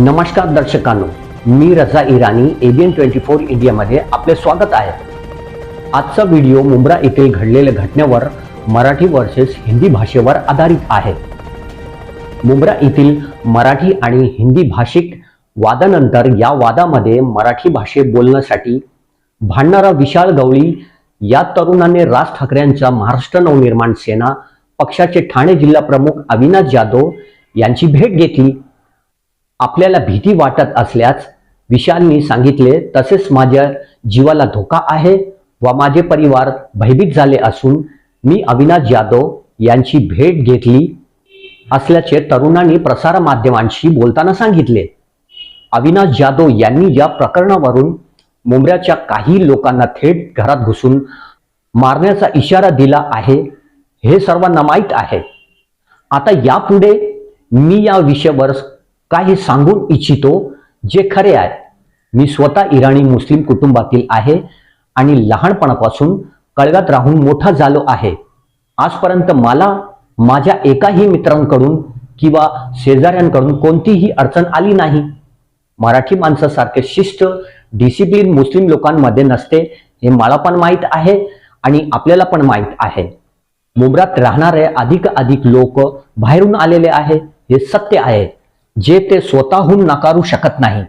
नमस्कार दर्शकांनो, मी रजा इराणी ABN 24 इंडियामध्ये आपले स्वागत आहे। आजचा व्हिडिओ मुंब्रा येथील घडलेल्या घटनेवर मराठी वर्सेस हिंदी भाषेवर आधारित आहे। मुंब्रा येथील मराठी आणि हिंदी भाषिक वादानंतर या वादामध्ये मराठी भाषेत बोलण्यासाठी भांडणारा विशाल गवळी या तरुणाने राज ठाकरेंच्या महाराष्ट्र नवनिर्माण सेना पक्षाचे ठाणे जिल्हा प्रमुख अविनाश जाधव यांची भेट घेतली। आपल्याला भीती वाटत असल्यास विशालनी सांगितले, तसेच माझ्या जीवाला धोका आहे व माझे परिवार भयभीत झाले असून मी अविनाश जाधव यांची भेट घेतली असल्याचे तरुणांनी प्रसार माध्यमांशी बोलताना सांगितले। अविनाश जाधव यांनी या प्रकरणावरून मुंब्र्याच्या काही लोकांना थेट घरात घुसून मारण्याचा इशारा दिला आहे, हे सर्वांना माहीत आहे। आता यापुढे मी या विषयावर काही सांगू इच्छितो जे खरे आहे। मी स्वतः इराणी मुस्लिम कुटुंबातील आहे आणि लहानपणापासून कळव्यात राहून मोठा झालो आहे। आजपर्यंत मला माझ्या एकाही मित्रांकडून किंवा शेजाऱ्यांकडून कोणतीही अडचण आली नाही। मराठी माणसासारखे शिस्त डिसिप्लिन मुस्लिम लोकांमध्ये नसते, हे मला पण माहीत आहे आणि आपल्याला पण माहीत आहे। मुंब्र्यात राहणारे अधिक लोक बाहेरून आलेले आहे, हे सत्य आहे जे ते स्वतःहून नाकारू शकत नाही।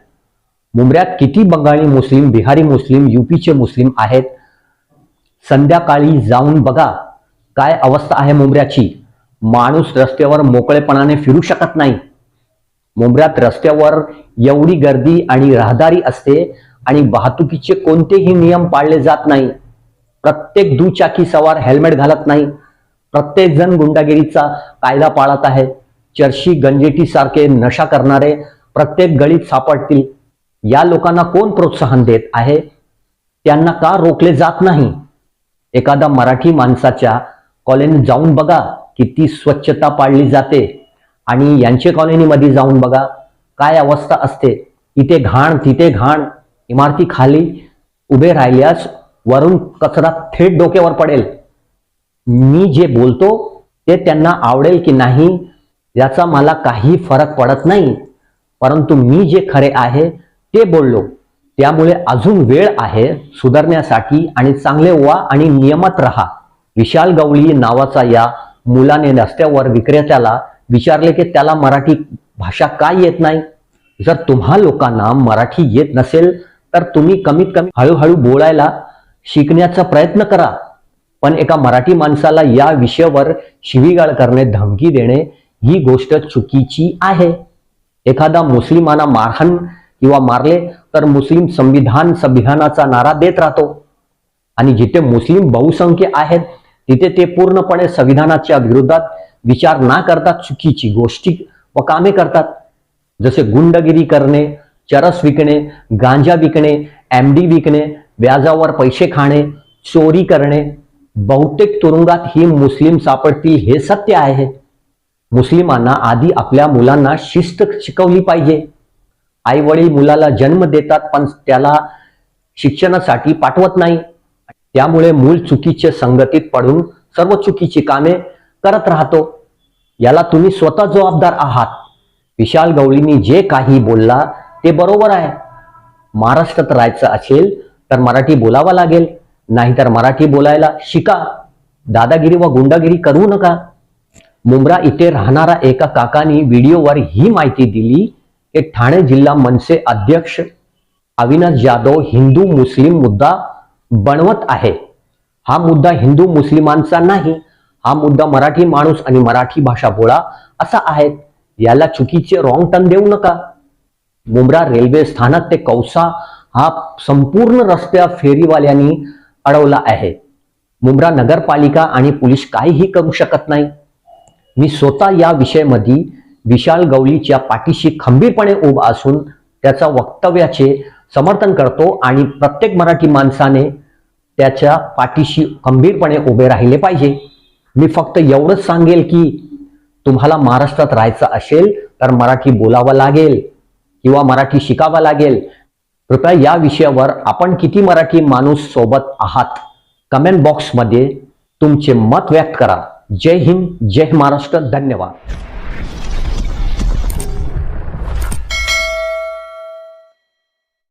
मुंब्र्यात किती बंगाली मुस्लिम, बिहारी मुस्लिम, यूपीचे मुस्लिम आहेत। संध्याकाळी जाऊन बघा काय अवस्था आहे मुंब्र्याची। माणूस रस्त्यावर मोकळेपणाने फिरू शकत नाही। मुंब्र्यात रस्त्यावर एवढी गर्दी आणि रहदारी असते आणि वाहतुकीचे कोणतेही नियम पाळले जात नाही। प्रत्येक दुचाकी सवार हेल्मेट घालत नाही। प्रत्येक जण गुंडागिरीचा कायदा पाळत आहे। चर्ची गंजेटी सारखे नशा करणारे प्रत्येक गळीत सापडतील। या लोकांना कोण प्रोत्साहन देत आहे? त्यांना का रोखले जात नाही? एखादा मराठी माणसाच्या कॉलनीत जाऊन बघा किती स्वच्छता पाळली जाते आणि यांच्या कॉलनीमध्ये जाऊन बघा काय अवस्था असते। इथे घाण तिथे घाण, इमारती खाली उभे राहिल्यास वरून कचरा थेट डोक्यावर पडेल। मी जे बोलतो ते त्यांना आवडेल की नाही याचा मला काही फरक पडत नाही, परंतु मी जे खरे आहे ते बोललो। त्यामुळे अजून वेळ आहे सुधारण्यासाठी आणि चांगले व्हा आणि नियमात राहा। विशाल गवळी नावाचा या मुलाने रस्त्यावर विक्रेत्याला विचारले की त्याला मराठी भाषा काय येत नाही। जर तुम्हा लोकांना मराठी येत नसेल तर तुम्ही कमीत कमी हळूहळू बोलायला शिकण्याचा प्रयत्न करा, पण एका मराठी माणसाला या विषयावर शिवीगाळ करणे, धमकी देणे ही गोष्ट चुकीची आहे। एखादा मुस्लिमांना मारहाण किंवा मारले तर मुस्लिम संविधानाचा नारा देत राहतो आणि जिथे मुस्लिम बहुसंख्य आहेत तिथे ते पूर्णपणे संविधानाच्या विरोधात विचार न करता चुकीची गोष्टी व कामे करतात। जसे गुंडगिरी करणे, चरस विकणे, गांजा विकणे, MD विकणे, व्याजावर पैसे खाणे, चोरी करणे। बहुतेक तुरुंगात ही मुस्लिम सापडतील, हे सत्य आहे। मुस्लिमांना आधी आपल्या मुलांना शिस्त शिकवली पाहिजे। आई वडील मुलाला जन्म देतात पण त्याला शिक्षणासाठी पाठवत नाही, त्यामुळे मूल चुकीच्या संगतीत पडून सर्व चुकीची कामे करत राहतो। याला तुम्ही स्वतः जबाबदार आहात। विशाल गवळींनी जे काही बोलला ते बरोबर आहे। महाराष्ट्रात राहायचं असेल तर मराठी बोलावा लागेल, नाहीतर मराठी बोलायला शिका। दादागिरी व गुंडागिरी करू नका। मुंब्रा इथे राहणारा एका काकांनी व्हिडिओवर ही माहिती दिली की ठाणे जिल्हा मनसे अध्यक्ष अविनाश जाधव हिंदू मुस्लिम मुद्दा बनवत आहे। हा मुद्दा हिंदू मुस्लिमांचा नाही, हा मुद्दा मराठी माणूस आणि मराठी भाषा बोला असा आहे। याला चुकीचे रॉंग टर्न देऊ नका। मुंब्रा रेल्वे स्थानक ते कौसा हा संपूर्ण रस्ता फेरीवाल्यांनी अडवला आहे। मुंब्रा नगरपालिका आणि पोलीस काहीही करू शकत नाही। मी स्वतः या विषयामध्ये विशाल गवळीच्या पाठीशी खंबीरपणे उभा असून त्याच्या वक्तव्याचे समर्थन करतो आणि प्रत्येक मराठी माणसाने त्याच्या पाठीशी खंबीरपणे उभे राहिले पाहिजे। मी फक्त एवढंच सांगेल की तुम्हाला महाराष्ट्रात राहायचं असेल तर मराठी बोलावं लागेल किंवा मराठी शिकावं लागेल। कृपया या विषयावर आपण किती मराठी माणूस सोबत आहात कमेंट बॉक्समध्ये तुमचे मत व्यक्त करा। जय हिंद, जय महाराष्ट्र, धन्यवाद।